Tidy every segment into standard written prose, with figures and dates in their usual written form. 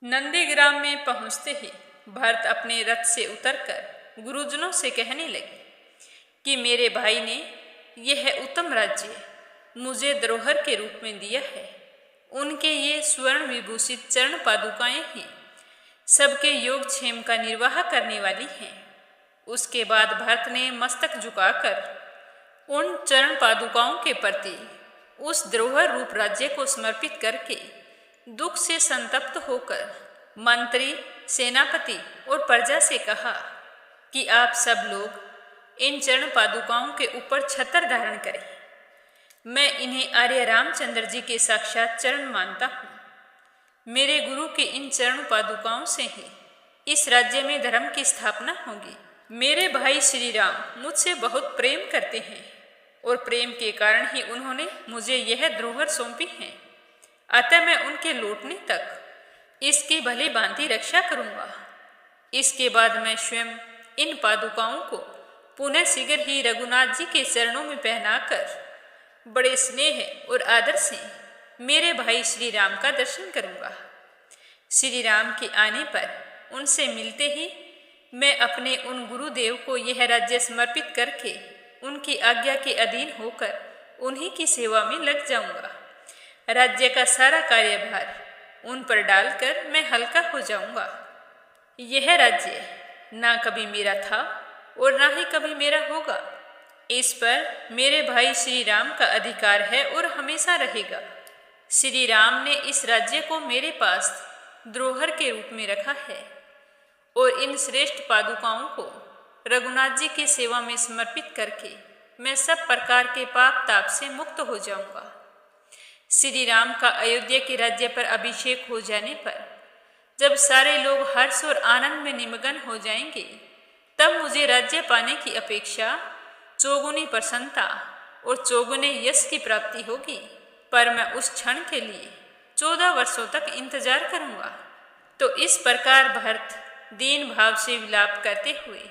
नंदीग्राम में पहुंचते ही भरत अपने रथ से उतरकर गुरुजनों से कहने लगे कि मेरे भाई ने यह उत्तम राज्य मुझे धरोहर के रूप में दिया है। उनके ये स्वर्ण विभूषित चरण पादुकाएं ही सबके योगक्षेम का निर्वाह करने वाली हैं। उसके बाद भरत ने मस्तक झुकाकर उन चरण पादुकाओं के प्रति उस धरोहर रूप राज्य को समर्पित करके दुख से संतप्त होकर मंत्री, सेनापति और प्रजा से कहा कि आप सब लोग इन चरण पादुकाओं के ऊपर छत्र धारण करें। मैं इन्हें आर्य रामचंद्र जी के साक्षात चरण मानता हूँ। मेरे गुरु के इन चरण पादुकाओं से ही इस राज्य में धर्म की स्थापना होगी। मेरे भाई श्री राम मुझसे बहुत प्रेम करते हैं और प्रेम के कारण ही उन्होंने मुझे यह धरोहर सौंपी है। अतः मैं उनके लौटने तक इसकी भली भांति रक्षा करूंगा। इसके बाद मैं स्वयं इन पादुकाओं को पुनः शीघ्र ही रघुनाथ जी के चरणों में पहनाकर बड़े स्नेह और आदर से मेरे भाई श्री राम का दर्शन करूंगा। श्री राम के आने पर उनसे मिलते ही मैं अपने उन गुरुदेव को यह राज्य समर्पित करके उनकी आज्ञा के अधीन होकर उन्हीं की सेवा में लग जाऊंगा। राज्य का सारा कार्यभार उन पर डालकर मैं हल्का हो जाऊंगा। यह राज्य ना कभी मेरा था और ना ही कभी मेरा होगा। इस पर मेरे भाई श्री राम का अधिकार है और हमेशा रहेगा। श्री राम ने इस राज्य को मेरे पास धरोहर के रूप में रखा है और इन श्रेष्ठ पादुकाओं को रघुनाथ जी की सेवा में समर्पित करके मैं सब प्रकार के पाप ताप से मुक्त हो जाऊंगा। श्री राम का अयोध्या के राज्य पर अभिषेक हो जाने पर जब सारे लोग हर्ष और आनंद में निमग्न हो जाएंगे, तब मुझे राज्य पाने की अपेक्षा चौगुनी प्रसन्नता और चौगुने यश की प्राप्ति होगी। पर मैं उस क्षण के लिए 14 वर्षों तक इंतजार करूंगा। तो इस प्रकार भरत दीन भाव से विलाप करते हुए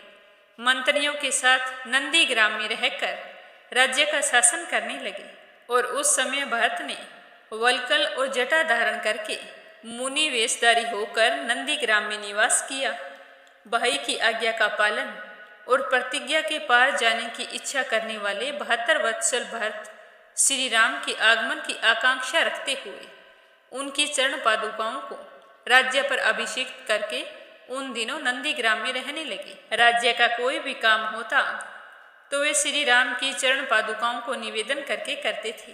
मंत्रियों के साथ नंदीग्राम में रहकर राज्य का शासन करने लगे। और उस समय भरत ने वल्कल और जटा धारण करके मुनि वेशधारी होकर नंदीग्राम में निवास किया। भाई की आज्ञा का पालन और प्रतिज्ञा के पार जाने की इच्छा करने वाले 72 वत्सल भरत श्री राम के आगमन की आकांक्षा रखते हुए उनकी चरण पादुकाओं को राज्य पर अभिषेक करके उन दिनों नंदीग्राम में रहने लगे। राज्य का कोई भी काम होता तो वे श्री राम की चरण पादुकाओं को निवेदन करके करते थे।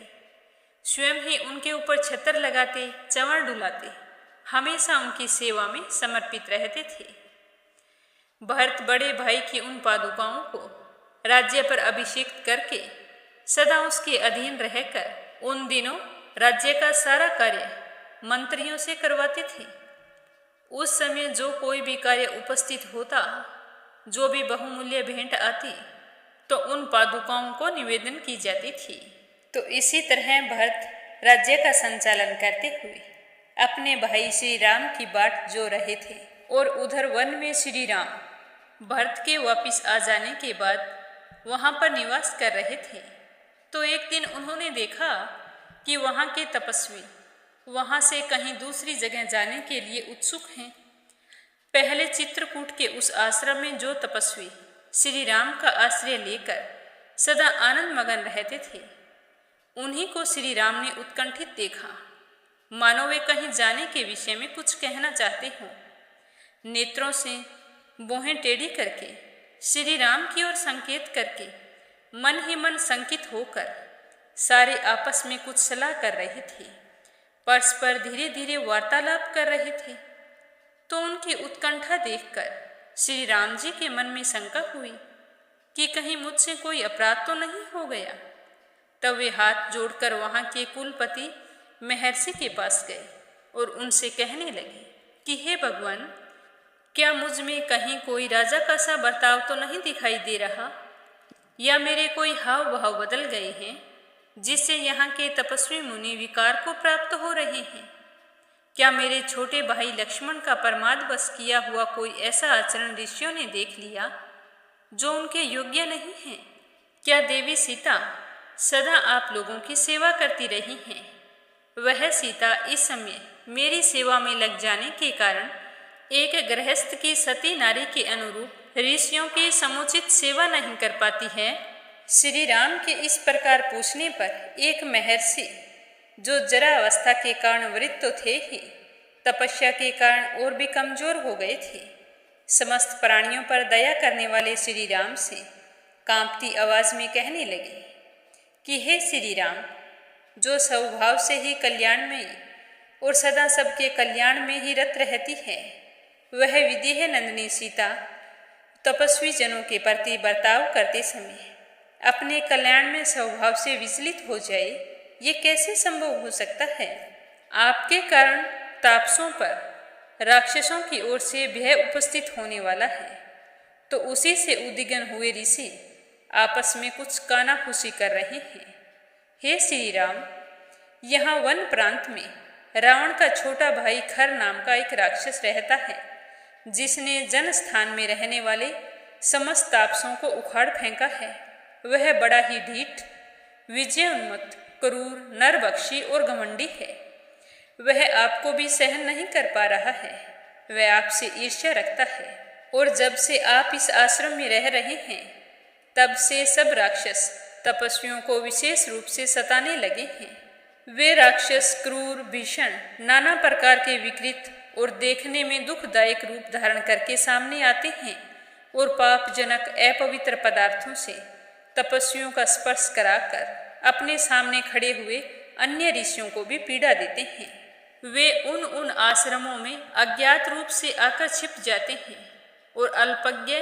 स्वयं ही उनके ऊपर छत्र लगाते, चंवर डुलाते, हमेशा उनकी सेवा में समर्पित रहते थे। भरत बड़े भाई की उन पादुकाओं को राज्य पर अभिषेक करके सदा उसके अधीन रहकर उन दिनों राज्य का सारा कार्य मंत्रियों से करवाते थे। उस समय जो कोई भी कार्य उपस्थित होता, जो भी बहुमूल्य भेंट आती, तो उन पादुकाओं को निवेदन की जाती थी। तो इसी तरह भरत राज्य का संचालन करते हुए अपने भाई श्री राम की बाट जो रहे थे। और उधर वन में श्री राम भरत के वापिस आ जाने के बाद वहाँ पर निवास कर रहे थे। तो एक दिन उन्होंने देखा कि वहाँ के तपस्वी वहाँ से कहीं दूसरी जगह जाने के लिए उत्सुक हैं। पहले चित्रकूट के उस आश्रम में जो तपस्वी श्री राम का आश्रय लेकर सदा आनंद मगन रहते थे, उन्हीं को श्री राम ने उत्कंठित देखा, मानो वे कहीं जाने के विषय में कुछ कहना चाहते हों। नेत्रों से बोहें टेढ़ी करके श्री राम की ओर संकेत करके मन ही मन संकित होकर सारे आपस में कुछ सलाह कर रहे थे, परस्पर धीरे धीरे वार्तालाप कर रहे थे। तो उनकी उत्कंठा देखकर श्री राम जी के मन में शंका हुई कि कहीं मुझसे कोई अपराध तो नहीं हो गया। तब वे हाथ जोड़कर वहाँ के कुलपति महर्षि के पास गए और उनसे कहने लगे कि हे भगवान, क्या मुझ में कहीं कोई राजा का सा बर्ताव तो नहीं दिखाई दे रहा, या मेरे कोई हाव भाव बदल गए हैं जिससे यहाँ के तपस्वी मुनि विकार को प्राप्त हो रहे हैं? क्या मेरे छोटे भाई लक्ष्मण का प्रमाद बस किया हुआ कोई ऐसा आचरण ऋषियों ने देख लिया जो उनके योग्य नहीं है? क्या देवी सीता सदा आप लोगों की सेवा करती रही हैं, वह सीता इस समय मेरी सेवा में लग जाने के कारण एक गृहस्थ की सती नारी के अनुरूप ऋषियों की समुचित सेवा नहीं कर पाती है। श्री राम के इस प्रकार पूछने पर एक महर्षि, जो जरा अवस्था के कारण वृद्ध तो थे ही, तपस्या के कारण और भी कमजोर हो गए थे, समस्त प्राणियों पर दया करने वाले श्री राम से कांपती आवाज में कहने लगे कि हे श्री राम, जो स्वभाव से ही कल्याणमयी और सदा सबके कल्याण में ही रत रहती है, वह विदेह नंदिनी सीता तपस्वी जनों के प्रति बर्ताव करते समय अपने कल्याण में स्वभाव से विचलित हो जाए, ये कैसे संभव हो सकता है? आपके कारण तापसों पर राक्षसों की ओर से भय उपस्थित होने वाला है, तो उसी से उद्विग्न हुए ऋषि आपस में कुछ कानाफूसी कर रहे हैं। हे श्री राम, यहाँ वन प्रांत में रावण का छोटा भाई खर नाम का एक राक्षस रहता है, जिसने जन स्थान में रहने वाले समस्त तापसों को उखाड़ फेंका है। वह बड़ा ही ढीठ, विजय उन्मत्त, क्रूर, नरबक्षी और घमंडी है। वह आपको भी सहन नहीं कर पा रहा है। वह आपसे ईर्ष्या रखता है, और जब से आप इस आश्रम में रह रहे हैं, तब से सब राक्षस तपस्वियों को विशेष रूप से सताने लगे हैं। वे राक्षस क्रूर, भीषण, नाना प्रकार के विकृत और देखने में दुखदायक रूप धारण करके सामने आते हैं और पापजनक अपवित्र पदार्थों से तपस्वियों का स्पर्श कराकर अपने सामने खड़े हुए अन्य ऋषियों को भी पीड़ा देते हैं। वे उन आश्रमों में अज्ञात रूप से आकर छिप जाते हैं और अल्पज्ञ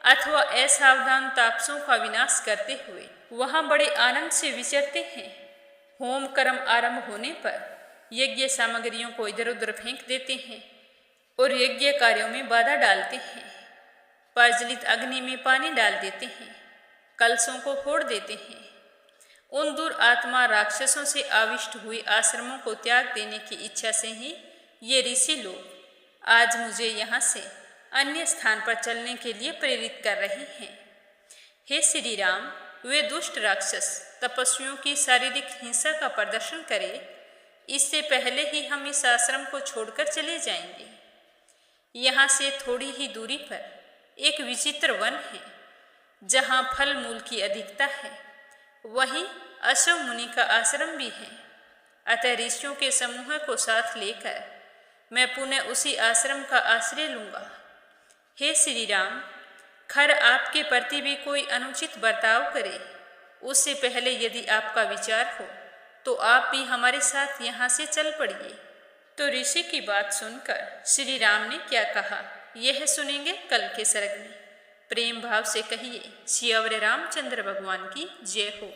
अथवा असावधान तापसों का विनाश करते हुए वहां बड़े आनंद से विचरते हैं। होम कर्म आरंभ होने पर यज्ञ सामग्रियों को इधर उधर फेंक देते हैं और यज्ञ कार्यों में बाधा डालते हैं। प्रज्वलित अग्नि में पानी डाल देते हैं, कलशों को फोड़ देते हैं। उन दुरात्मा राक्षसों से आविष्ट हुए आश्रमों को त्याग देने की इच्छा से ही ये ऋषि लोग आज मुझे यहाँ से अन्य स्थान पर चलने के लिए प्रेरित कर रहे हैं। हे श्री राम, वे दुष्ट राक्षस तपस्वियों की शारीरिक हिंसा का प्रदर्शन करें, इससे पहले ही हम इस आश्रम को छोड़कर चले जाएंगे। यहाँ से थोड़ी ही दूरी पर एक विचित्र वन है, जहाँ फल मूल की अधिकता है। वहीं अश्व मुनि का आश्रम भी है। अतः ऋषियों के समूह को साथ लेकर मैं पुनः उसी आश्रम का आश्रय लूंगा। हे श्री राम, खर आपके प्रति भी कोई अनुचित बर्ताव करे, उससे पहले यदि आपका विचार हो तो आप भी हमारे साथ यहाँ से चल पड़िए। तो ऋषि की बात सुनकर श्री राम ने क्या कहा, यह सुनेंगे कल के सर्ग में। प्रेम भाव से कहिए, श्री अवरे रामचंद्र भगवान की जय हो।